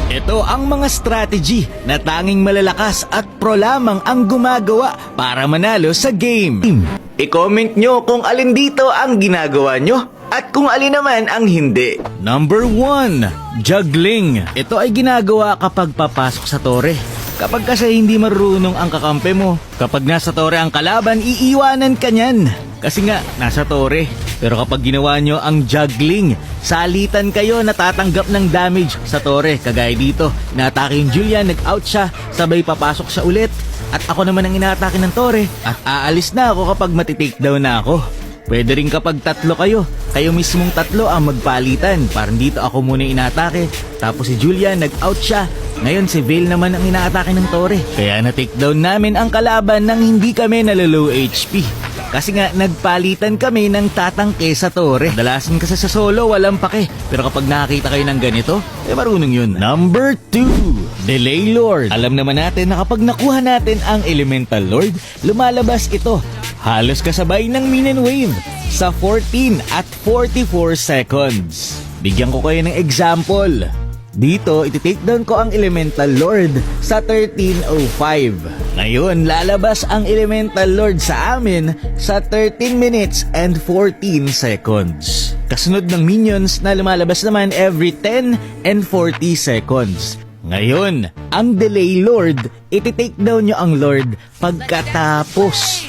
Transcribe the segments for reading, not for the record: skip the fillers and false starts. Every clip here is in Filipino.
Ito ang mga strategy na tanging malalakas at pro lamang ang gumagawa para manalo sa game. I-comment nyo kung alin dito ang ginagawa nyo at kung alin naman ang hindi. Number 1, juggling. Ito ay ginagawa kapag papasok sa tore. Kapag kasi hindi marunong ang kakampi mo, kapag nasa tore ang kalaban, iiwanan ka niyan. Kasi nga, nasa tore. Pero kapag ginawa nyo ang juggling, salitan kayo, natatanggap ng damage sa tore. Kagaya dito, inaatake yung Julian, nag-out siya, sabay papasok siya ulit. At ako naman ang inaatake ng tore. At aalis na ako kapag matitake-down na ako. Pwede rin kapag tatlo kayo, kayo mismong tatlo ang magpalitan. Parang dito ako muna yung inaatake, tapos si Julian, nag-out siya. Ngayon si Vale naman ang inaatake ng tore. Kaya na-takedown namin ang kalaban nang hindi kami nalolow HP. Kasi nga nagpalitan kami ng tatangke sa tore. Dalasan kasi sa solo walang pake. Pero kapag nakakita kayo ng ganito, marunong yun. Number 2, Delay Lord. Alam naman natin na kapag nakuha natin ang Elemental Lord, lumalabas ito. Halos kasabay ng Minion Wave sa 14 at 44 seconds. Bigyan ko kayo ng example. Dito, iti-takedown ko ang Elemental Lord sa 13:05. Ngayon, lalabas ang Elemental Lord sa amin sa 13 minutes and 14 seconds. Kasunod ng minions na lumalabas naman every 10 and 40 seconds. Ngayon, ang Delay Lord, iti-takedown nyo ang Lord pagkatapos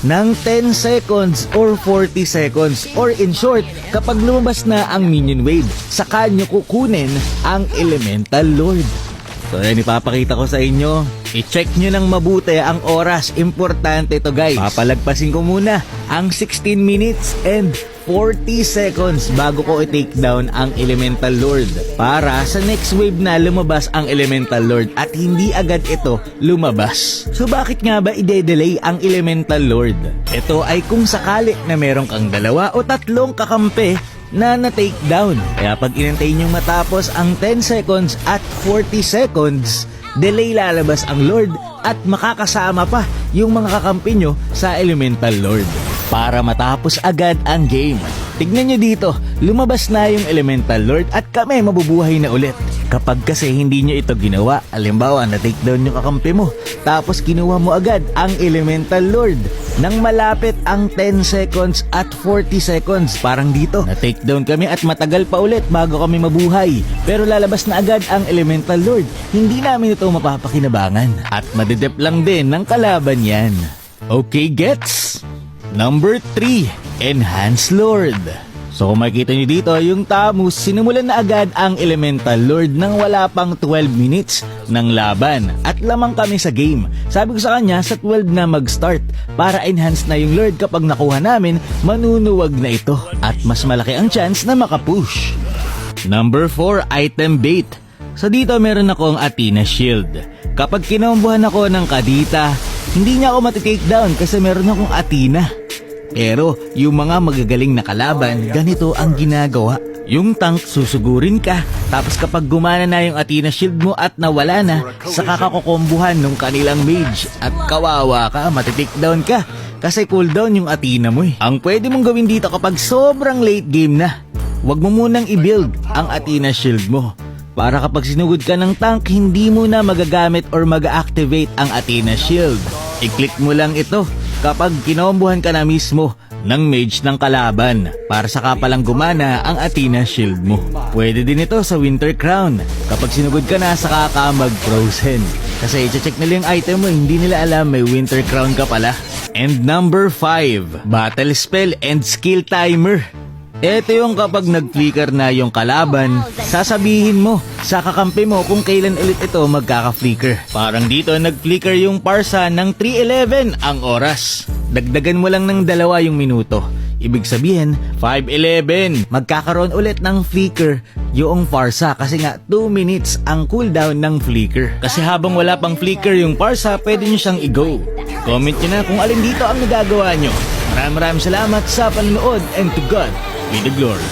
ng 10 seconds or 40 seconds, or in short, kapag lumabas na ang Minion Wave, saka nyo kukunin ang Elemental Lord. So yan, ipapakita ko sa inyo. I-check nyo ng mabuti ang oras. Importante ito guys. Papalagpasin ko muna ang 16 minutes and 40 seconds bago ko i-take down ang Elemental Lord para sa next wave na lumabas ang Elemental Lord at hindi agad ito lumabas. So bakit nga ba i-delay ang Elemental Lord? Ito ay kung sakali na meron kang 2 o 3 kakampi na na-take down. Kaya pag inantay nyo matapos ang 10 seconds at 40 seconds, delay lalabas ang Lord at makakasama pa yung mga kakampi nyo sa Elemental Lord para matapos agad ang game. Tignan nyo dito, lumabas na yung Elemental Lord at kami mabubuhay na ulit. Kapag kasi hindi nyo ito ginawa, alimbawa na-takedown yung kakampi mo, tapos kinuha mo agad ang Elemental Lord nang malapit ang 10 seconds at 40 seconds. Parang dito, na-takedown kami at matagal pa ulit bago kami mabuhay. Pero lalabas na agad ang Elemental Lord. Hindi namin ito mapapakinabangan at madedep lang din ng kalaban yan. Okay, gets? Number 3, Enhance Lord. So kung makikita nyo dito, yung Tamus, sinimulan na agad ang Elemental Lord nang wala pang 12 minutes ng laban. At lamang kami sa game. Sabi ko sa kanya, sa 12 na mag-start para enhance na yung Lord. Kapag nakuha namin, manunuwag na ito. At mas malaki ang chance na makapush. Number 4, Item Bait. So dito meron akong Athena Shield. Kapag kinombohan ako ng Kadita, hindi niya ako matitake-down kasi meron akong Athena. Pero yung mga magagaling na kalaban, ganito ang ginagawa. Yung tank susugurin ka, tapos kapag gumana na yung Athena Shield mo at nawala na, saka kakukombuhan nung kanilang mage. At kawawa ka, matitake-down ka kasi cooldown yung Athena mo eh. Ang pwede mong gawin dito kapag sobrang late game na, wag mo munang i-build ang Athena Shield mo. Para kapag sinugod ka ng tank, hindi mo na magagamit or mag-activate ang Athena Shield. I-click mo lang ito kapag kinombohan ka na mismo ng mage ng kalaban para saka palang gumana ang Athena Shield mo. Pwede din ito sa Winter Crown. Kapag sinugod ka na, saka ka mag-frozen. Kasi i-check nila yung item mo, hindi nila alam may Winter Crown ka pala. And number 5, Battle Spell and Skill Timer. Ito yung kapag nag-flicker na yung kalaban, sasabihin mo sa kakampi mo kung kailan ulit ito magkaka-flicker. Parang dito nag-flicker yung Parsa ng 3:11 ang oras. Dagdagan mo lang ng 2 yung minuto. Ibig sabihin, 5:11 magkakaroon ulit ng flicker yung Parsa kasi nga 2 minutes ang cooldown ng flicker. Kasi habang wala pang flicker yung Parsa, pwede nyo siyang i-go. Comment nyo na kung alin dito ang nagagawa nyo. Maraming salamat sa panonood and to God be the glory.